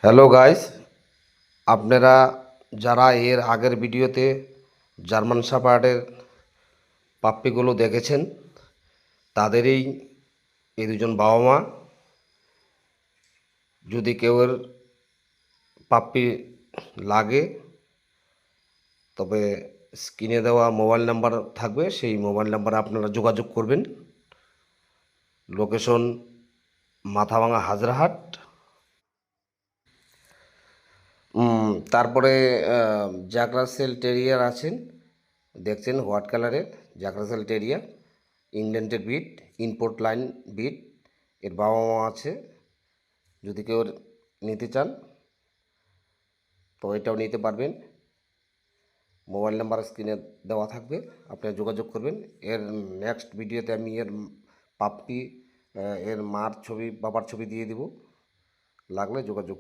Hello guys, আপনারা যারা এর আগের ভিডিওতে জার্মান শাপার্ডের পাপ্পিগুলো দেখেছেন তাদেরই এই দুজন বাবা মা। যদি কেউর পাপ্পি লাগে তবে স্ক্রিনে দেওয়া মোবাইল নাম্বার থাকবে, সেই মোবাইল নাম্বারে আপনারা যোগাযোগ করবেন। লোকেশন মাথাভাঙা হাজরাহাট। তারপরে জ্যাক রাসেল টেরিয়ার আছেন, দেখছেন হোয়াইট কালারের জ্যাক রাসেল টেরিয়ার, ইংল্যান্ডের বিট, ইনপোর্ট লাইন বিট। এর বাবা মা আছে, যদি কেউ নিতে চান তো এটাও নিতে পারবেন। মোবাইল নাম্বার স্ক্রিনে দেওয়া থাকবে, আপনারা যোগাযোগ করবেন। এর নেক্সট ভিডিওতে আমি এর পাপ্পি, এর মার ছবি, বাবার ছবি দিয়ে দেব, লাগলে যোগাযোগ।